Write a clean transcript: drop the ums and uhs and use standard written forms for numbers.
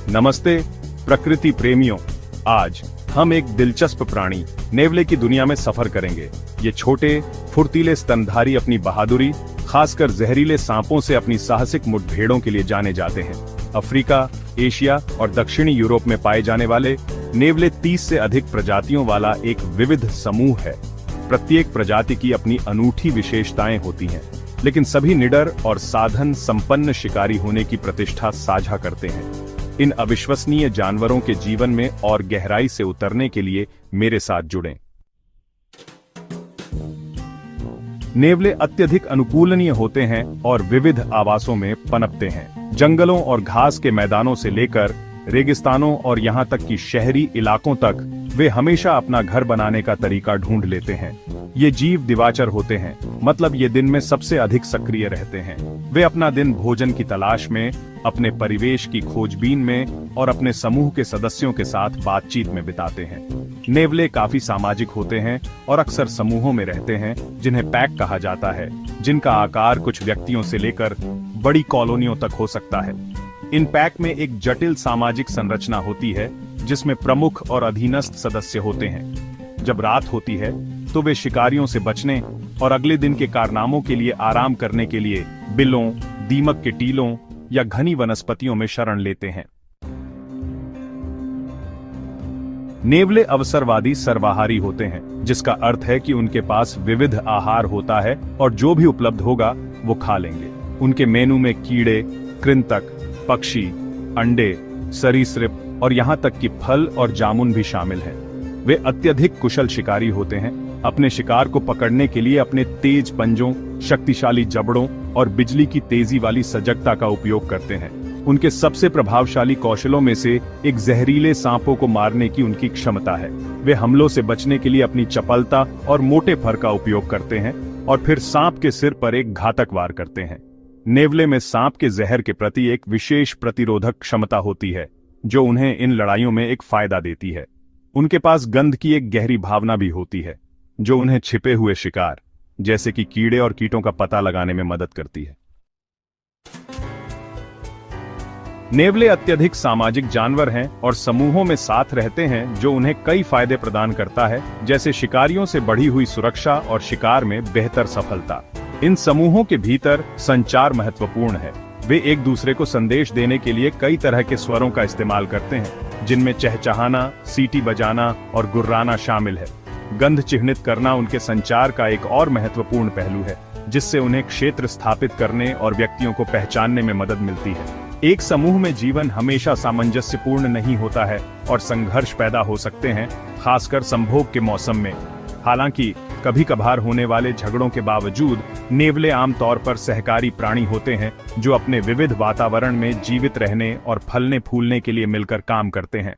नमस्ते प्रकृति प्रेमियों, आज हम एक दिलचस्प प्राणी नेवले की दुनिया में सफर करेंगे। ये छोटे फुर्तीले स्तनधारी अपनी बहादुरी, खासकर जहरीले सांपों से अपनी साहसिक मुठभेड़ों के लिए जाने जाते हैं। अफ्रीका, एशिया और दक्षिणी यूरोप में पाए जाने वाले नेवले 30 से अधिक प्रजातियों वाला एक विविध समूह है। प्रत्येक प्रजाति की अपनी अनूठी विशेषताएं होती हैं, लेकिन सभी निडर और साधन संपन्न शिकारी होने की प्रतिष्ठा साझा करते हैं। इन अविश्वसनीय जानवरों के जीवन में और गहराई से उतरने के लिए मेरे साथ जुड़ें। नेवले अत्यधिक अनुकूलनीय होते हैं और विविध आवासों में पनपते हैं। जंगलों और घास के मैदानों से लेकर रेगिस्तानों और यहां तक कि शहरी इलाकों तक वे हमेशा अपना घर बनाने का तरीका ढूंढ लेते हैं। ये जीव दिवाचर होते हैं, मतलब ये दिन में सबसे अधिक सक्रिय रहते हैं। वे अपना दिन भोजन की तलाश में, अपने परिवेश की खोजबीन में और अपने समूह के सदस्यों के साथ बातचीत में बिताते हैं। नेवले काफी सामाजिक होते हैं और अक्सर समूहों में रहते हैं, जिन्हें पैक कहा जाता है, जिनका आकार कुछ व्यक्तियों से लेकर बड़ी कॉलोनियों तक हो सकता है। इन पैक में एक जटिल सामाजिक संरचना होती है, जिसमें प्रमुख और अधीनस्थ सदस्य होते हैं। जब रात होती है तो वे शिकारियों से बचने और अगले दिन के कारनामों के लिए आराम करने के लिए बिलों, दीमक के टीलों या घनी वनस्पतियों में शरण लेते हैं। नेवले अवसरवादी सर्वाहारी होते हैं, जिसका अर्थ है कि उनके पास विविध आहार होता है और जो भी उपलब्ध होगा वो खा लेंगे। उनके मेनू में कीड़े, कृंतक, पक्षी, अंडे, सरीसृप और यहां तक कि फल और जामुन भी शामिल हैं। वे अत्यधिक कुशल शिकारी होते हैं, अपने शिकार को पकड़ने के लिए अपने तेज पंजों, शक्तिशाली जबड़ों और बिजली की तेजी वाली सजगता का उपयोग करते हैं। उनके सबसे प्रभावशाली कौशलों में से एक जहरीले सांपों को मारने की उनकी क्षमता है। वे हमलों से बचने के लिए अपनी चपलता और मोटे फर का उपयोग करते हैं और फिर सांप के सिर पर एक घातक वार करते हैं। नेवले में सांप के जहर के प्रति एक विशेष प्रतिरोधक क्षमता होती है, जो उन्हें इन लड़ाइयों में एक फायदा देती है। उनके पास गंध की एक गहरी भावना भी होती है, जो उन्हें छिपे हुए शिकार, जैसे कि कीड़े और कीटों का पता लगाने में मदद करती है। नेवले अत्यधिक सामाजिक जानवर हैं और समूहों में साथ रहते हैं, जो उन्हें कई फायदे प्रदान करता है, जैसे शिकारियों से बढ़ी हुई सुरक्षा और शिकार में बेहतर सफलता। इन समूहों के भीतर संचार महत्वपूर्ण है। वे एक दूसरे को संदेश देने के लिए कई तरह के स्वरों का इस्तेमाल करते हैं, जिनमें चहचहाना, सीटी बजाना और गुर्राना शामिल है। गंध चिह्नित करना उनके संचार का एक और महत्वपूर्ण पहलू है, जिससे उन्हें क्षेत्र स्थापित करने और व्यक्तियों को पहचानने में मदद मिलती है। एक समूह में जीवन हमेशा सामंजस्यपूर्ण नहीं होता है और संघर्ष पैदा हो सकते हैं, खासकर संभोग के मौसम में। हालांकि कभी कभार होने वाले झगड़ों के बावजूद नेवले आमतौर पर सहकारी प्राणी होते हैं, जो अपने विविध वातावरण में जीवित रहने और फलने फूलने के लिए मिलकर काम करते हैं।